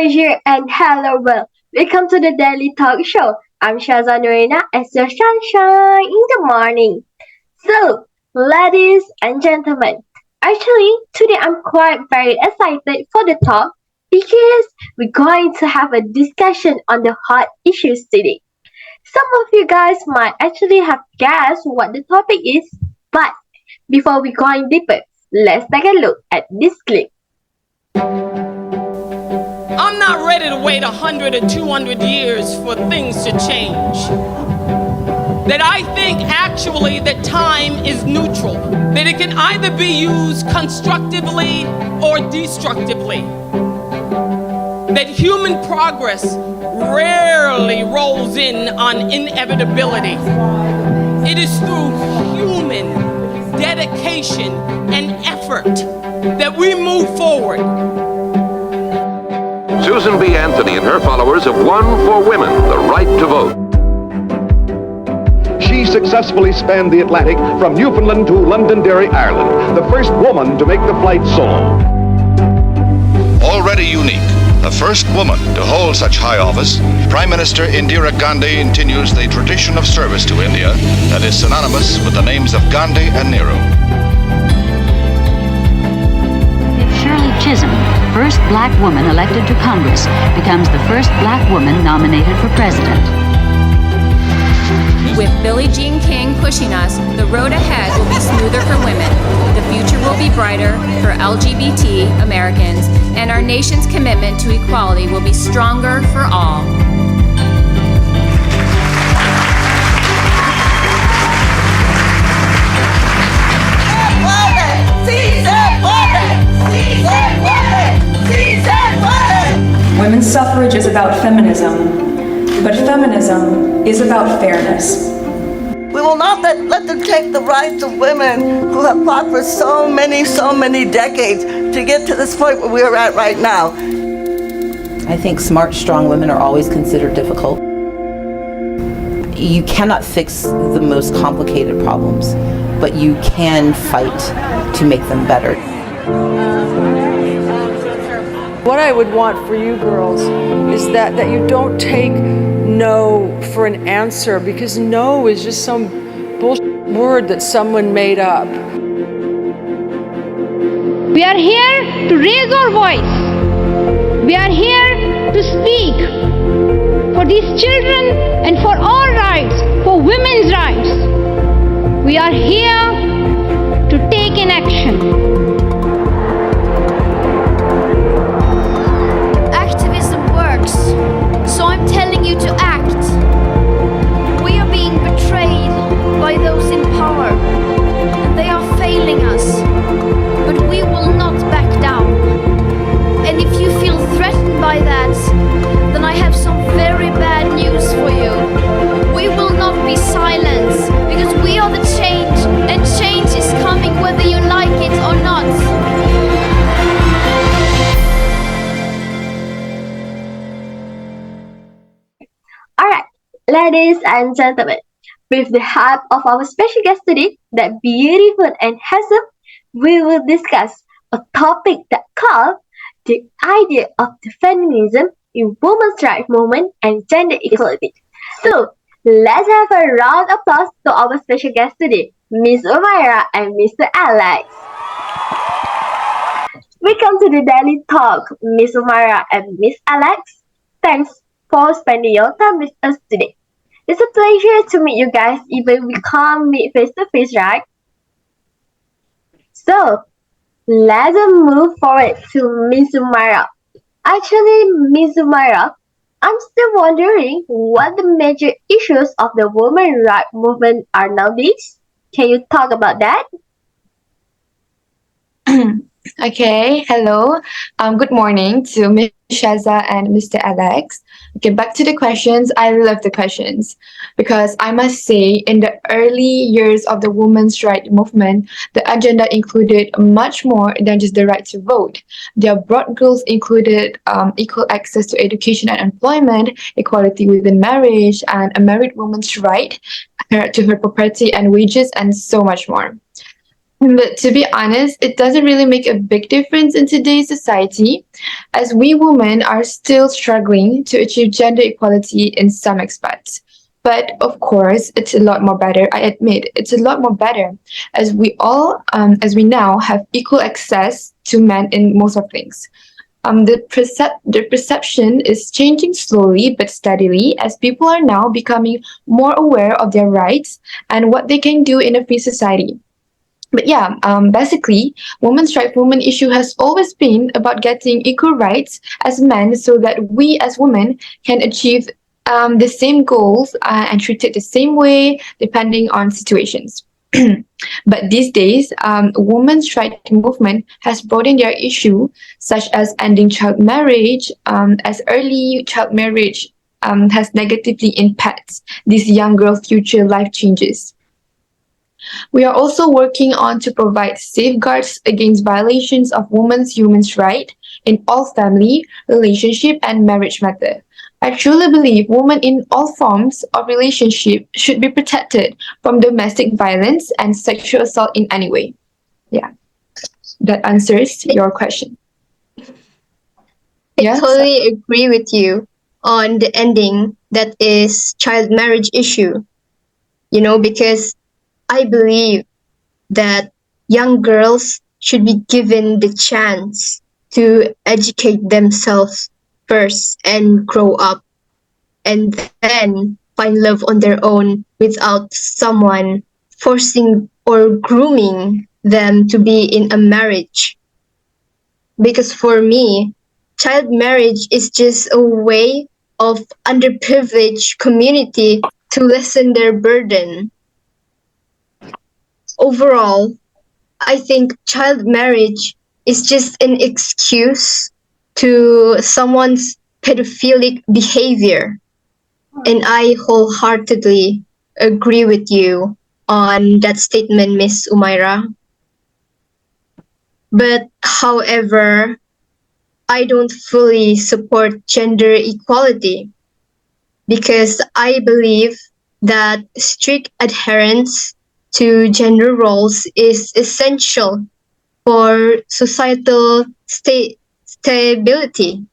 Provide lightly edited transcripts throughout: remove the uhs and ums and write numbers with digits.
pleasure and hello world. Welcome to the Daily Talk Show. I'm Shazan Reina as your sunshine in the morning. So, ladies and gentlemen, actually today I'm quite very excited for the talk because we're going to have a discussion on the hot issues today. Some of you guys might actually have guessed what the topic is, but before we go in deeper, let's take a look at this clip. I'm not ready to wait 100 or 200 years for things to change. That I think actually that time is neutral. That it can either be used constructively or destructively. That human progress rarely rolls in on inevitability. It is through human dedication and effort that we move forward. Susan B. Anthony and her followers have won for women the right to vote. She successfully spanned the Atlantic from Newfoundland to Londonderry, Ireland, the first woman to make the flight solo. Already unique, the first woman to hold such high office, Prime Minister Indira Gandhi continues the tradition of service to India that is synonymous with the names of Gandhi and Nehru. Shirley Chisholm, first black woman elected to Congress, becomes the first black woman nominated for president. With Billie Jean King pushing us, the road ahead will be smoother for women. The future will be brighter for LGBT Americans, and our nation's commitment to equality will be stronger for all. Women's suffrage is about feminism, but feminism is about fairness. We will not let them take the rights of women who have fought for so many decades to get to this point where we are at right now. I think smart, strong women are always considered difficult. You cannot fix the most complicated problems, but you can fight to make them better. What I would want for you girls is that you don't take no for an answer, because no is just some bullshit word that someone made up. We are here to raise our voice. We are here to speak for these children and for all rights, for women's rights. We are here to take an action. So I'm telling you to act. We are being betrayed by those in power, and they are failing us. But we will not back down. And if you feel threatened by that, then I have some very bad news for you. We will not be silenced, because we are the change, and change is coming whether you like it or not. Ladies and gentlemen, with the help of our special guest today, that beautiful and handsome, we will discuss a topic that called the idea of the feminism in women's rights movement and gender equality. So, let's have a round of applause to our special guests today, Miss Umaira and Mr. Alex. Welcome to the Daily Talk, Miss Umaira and Miss Alex. Thanks for spending your time with us today. It's a pleasure to meet you guys, even we can't meet face to face, right? So, let's move forward to Miss Umaira. Actually, Miss Umaira, I'm still wondering what the major issues of the women's rights movement are nowadays. Can you talk about that? Okay, hello. Good morning to Ms. Shaza and Mr. Alex. Okay, back to the questions. I love the questions because I must say in the early years of the women's rights movement, the agenda included much more than just the right to vote. Their broad goals included equal access to education and employment, equality within marriage, and a married woman's right to her property and wages, and so much more. But to be honest, it doesn't really make a big difference in today's society, as we women are still struggling to achieve gender equality in some aspects. But of course, it's a lot more better. I admit it's a lot more better, as we now have equal access to men in most of things. The perception is changing slowly but steadily as people are now becoming more aware of their rights and what they can do in a free society. But yeah, basically, women's right movement issue has always been about getting equal rights as men so that we as women can achieve the same goals and treated the same way depending on situations. But these days, women's right movement has broadened their issue, such as ending child marriage, as early child marriage has negatively impacts these young girls' future life changes. We are also working on to provide safeguards against violations of women's human rights in all family, relationship, and marriage matter. I truly believe women in all forms of relationship should be protected from domestic violence and sexual assault in any way. Yeah, that answers your question. I Yeah, totally agree with you on the ending that is child marriage issue. Because I believe that young girls should be given the chance to educate themselves first and grow up and then find love on their own without someone forcing or grooming them to be in a marriage. Because for me, child marriage is just a way of underprivileged community to lessen their burden. Overall, I think child marriage is just an excuse to someone's pedophilic behavior. And I wholeheartedly agree with you on that statement, Miss Umaira. But however, I don't fully support gender equality because I believe that strict adherence to gender roles is essential for societal stability,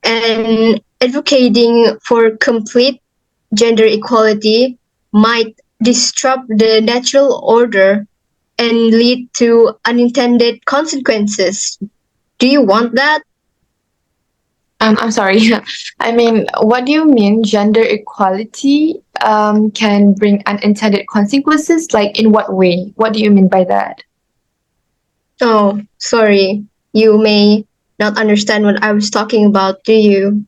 and advocating for complete gender equality might disrupt the natural order and lead to unintended consequences. Do you want that? I'm sorry. I mean, what do you mean gender equality can bring unintended consequences? Like, in what way? What do you mean by that? Oh, sorry. You may not understand what I was talking about, do you?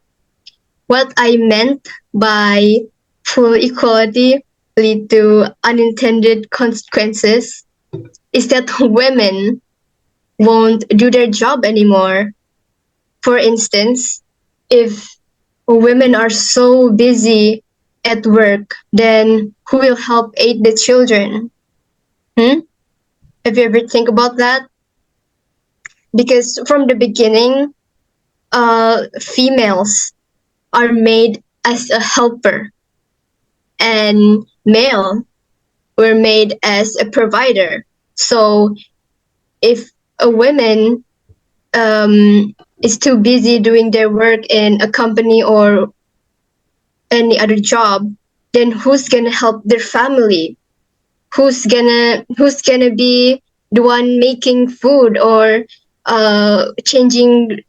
What I meant by full equality lead to unintended consequences is that women won't do their job anymore. For instance, if women are so busy at work, then who will help aid the children? Have you ever think about that? Because from the beginning, females are made as a helper, and male were made as a provider. So if a woman is too busy doing their work in a company or any other job, then who's gonna help their family? Who's gonna be the one making food or changing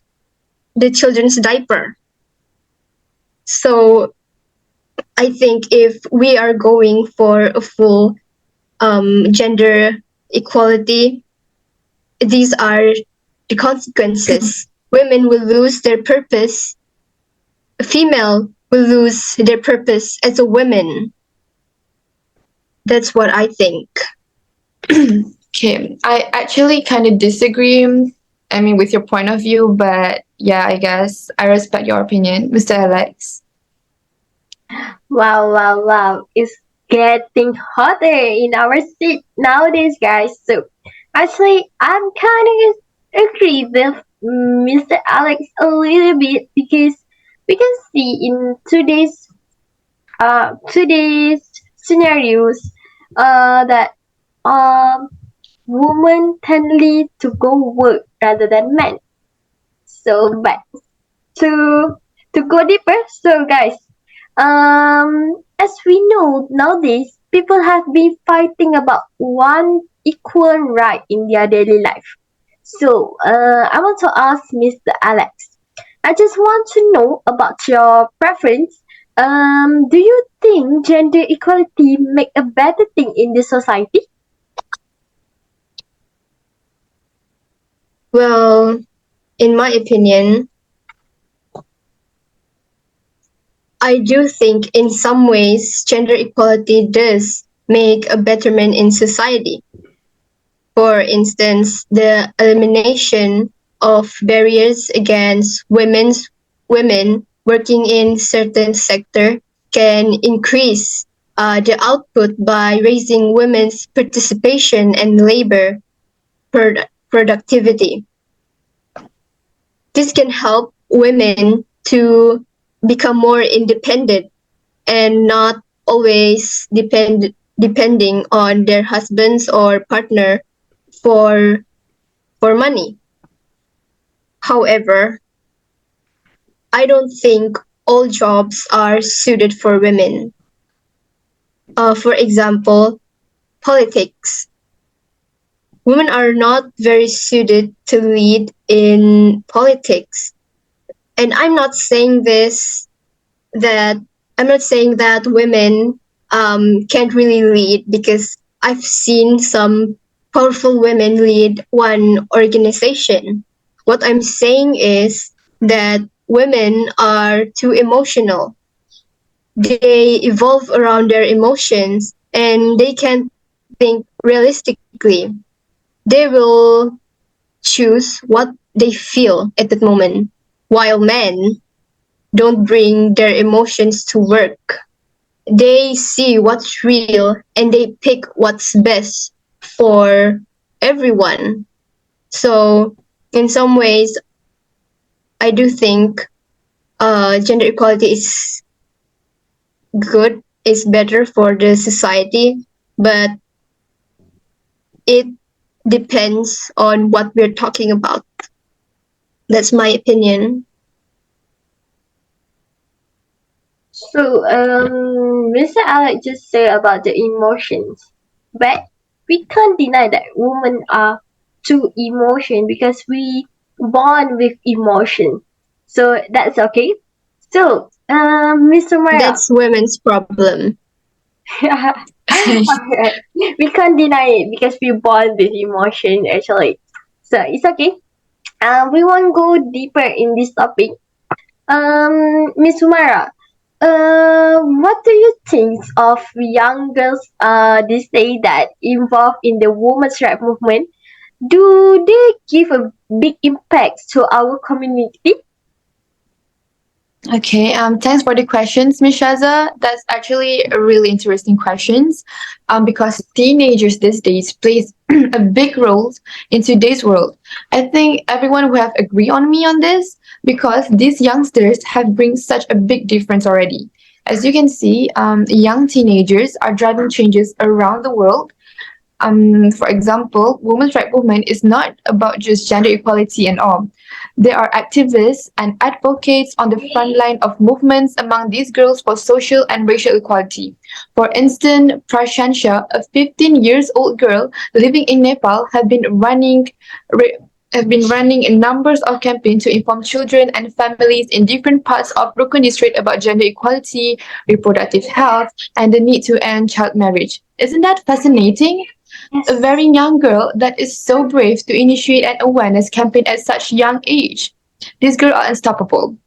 the children's diaper? So I think if we are going for a full gender equality, these are the consequences. Women will lose their purpose. A female will lose their purpose as a woman. That's what I think. Okay, I actually kind of disagree. I mean, with your point of view, but yeah, I guess I respect your opinion, Mr. Alex. Wow, wow, wow. It's getting hotter in our seat nowadays, guys. So, actually, I'm kind of agree with Mr. Alex a little bit because we can see in today's scenarios that um women tend to go work rather than men. So, but to go deeper, so guys, as we know nowadays, people have been fighting about one equal right in their daily life. So, I want to ask Mr. Alex. I just want to know about your preference. Do you think gender equality make a better thing in the society? Well, in my opinion, I do think in some ways gender equality does make a betterment in society. For instance, the elimination of barriers against women working in certain sector can increase the output by raising women's participation and labor productivity. This can help women to become more independent and not always depending on their husbands or partner for money. However, I don't think all jobs are suited for women. For example, politics. Women are not very suited to lead in politics. And I'm not saying that women can't really lead, because I've seen some powerful women lead one organization. What I'm saying is that women are too emotional. They evolve around their emotions and they can't think realistically. They will choose what they feel at that moment, while men don't bring their emotions to work. They see what's real and they pick what's best for everyone. So, in some ways, I do think gender equality is good, is better for the society, but it depends on what we're talking about. That's my opinion. So, Mr. Alex just said about the emotions, but we can't deny that women are too emotion because we born with emotion. So that's okay. So, Mr. Mara, That's women's problem. alright. We can't deny it because we born with emotion actually. So it's okay. We won't go deeper in this topic. Miss Umara, what do you think of young girls these days that involved in the women's right movement? Do they give a big impact to our community? Okay, thanks for the questions, Miss Shaza. That's actually a really interesting questions. Because teenagers these days plays a big role in today's world. I think everyone will have agree on me on this because these youngsters have bring such a big difference already. As you can see, young teenagers are driving changes around the world. For example, women's rights movement is not about just gender equality and all. There are activists and advocates on the front line of movements among these girls for social and racial equality. For instance, Prashansha, a 15 years old girl living in Nepal, have been running a numbers of campaigns to inform children and families in different parts of Rukun district about gender equality, reproductive health, and the need to end child marriage. Isn't that fascinating? A very young girl that is so brave to initiate an awareness campaign at such young age. These girls are unstoppable.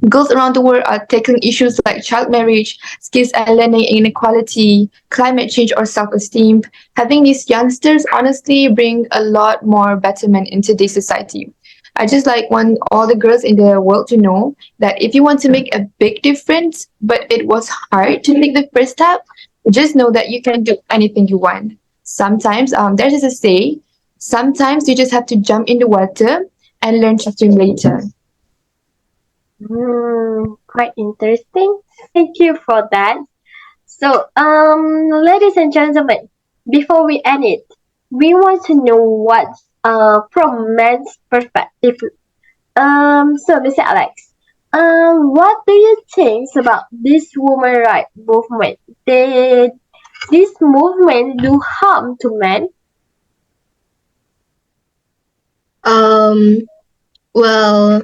Girls around the world are tackling issues like child marriage, skills and learning inequality, climate change or self-esteem. Having these youngsters honestly bring a lot more betterment into this society. I just like want all the girls in the world to know that if you want to make a big difference, but it was hard to take the first step, just know that you can do anything you want. Sometimes there's just a say, sometimes you just have to jump in the water and learn to swim later. Quite interesting. Thank you for that. So, ladies and gentlemen, before we end it, we want to know what's from men's perspective. So Mr. Alex, what do you think about this women right movement? Did this movement do harm to men? Um, well,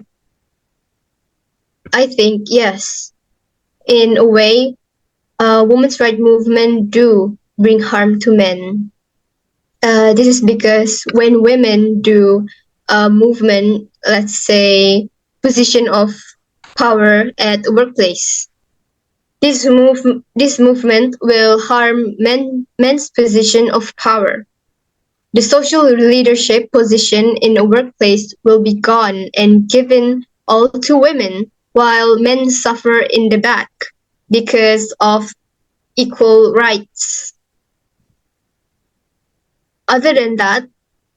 I think yes. In a way, women's rights movement do bring harm to men. This is because when women do a movement, let's say position of power at a workplace, this movement will harm men's position of power. The social leadership position in a workplace will be gone and given all to women, while men suffer in the back because of equal rights. Other than that,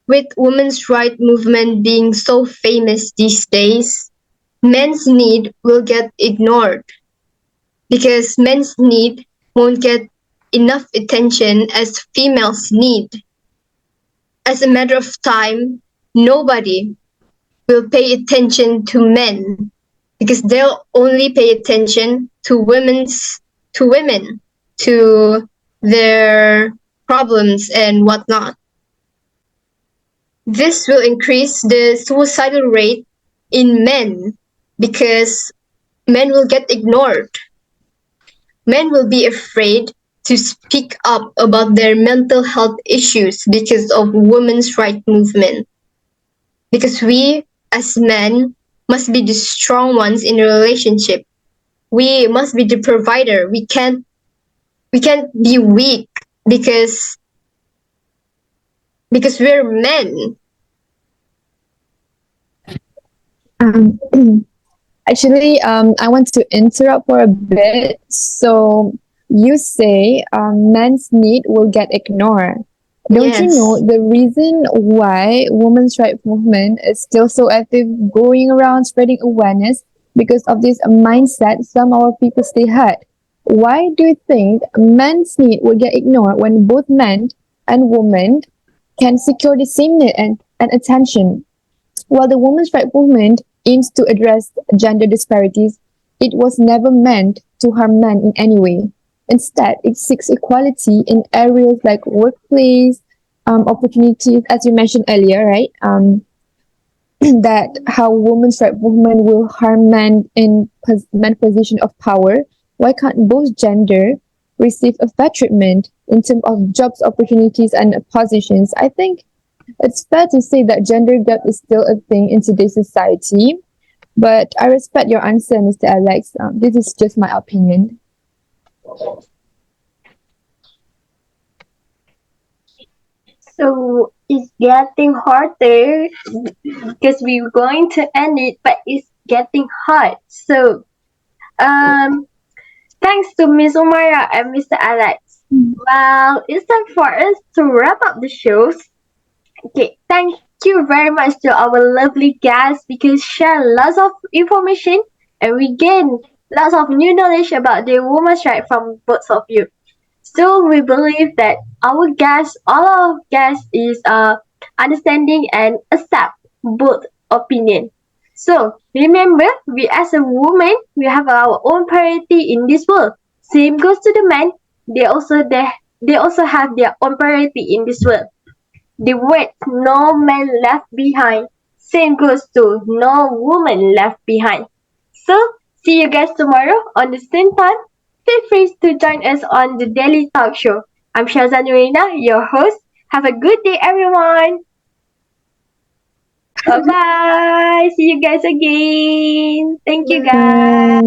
with women's rights movement being so famous these days, men's need will get ignored because men's need won't get enough attention as females need. As a matter of time, nobody will pay attention to men because they'll only pay attention to women, to their problems and whatnot. This will increase the suicidal rate in men because men will get ignored. Men will be afraid to speak up about their mental health issues because of women's rights movement. Because we as men must be the strong ones in a relationship. We must be the provider. We can't be weak because we're men. Actually, I want to interrupt for a bit. So you say men's need will get ignored. Don't you know the reason why women's rights movement is still so active, going around spreading awareness? Because of this mindset, some of our people stay hurt. Why do you think men's need will get ignored when both men and women can secure the same need and attention? While the women's rights movement aims to address gender disparities, it was never meant to harm men in any way. Instead, it seeks equality in areas like workplace, opportunities, as you mentioned earlier, right? That how women's rights movement will harm men in men position of power. Why can't both gender receive a fair treatment in terms of jobs, opportunities, and positions? I think it's fair to say that gender gap is still a thing in today's society, but I respect your answer, Mr. Alex. This is just my opinion. So it's getting harder because we're going to end it, but it's getting hard. So thanks to Miss Umaira and Mr. Alex. Well, it's time for us to wrap up the shows. Okay, thank you very much to our lovely guests because share lots of information and we gain lots of new knowledge about the women's right from both of you. Still, we believe that our guests, all our guests, is understanding and accept both opinion. So remember, we as a woman, we have our own priority in this world. Same goes to the men. They also have their own priority in this world. The word no man left behind. Same goes to no woman left behind. So, see you guys tomorrow on the same time. Feel free to join us on the Daily Talk Show. I'm Shaza Nurina, your host. Have a good day, everyone. Bye bye. See you guys again. Thank you, guys.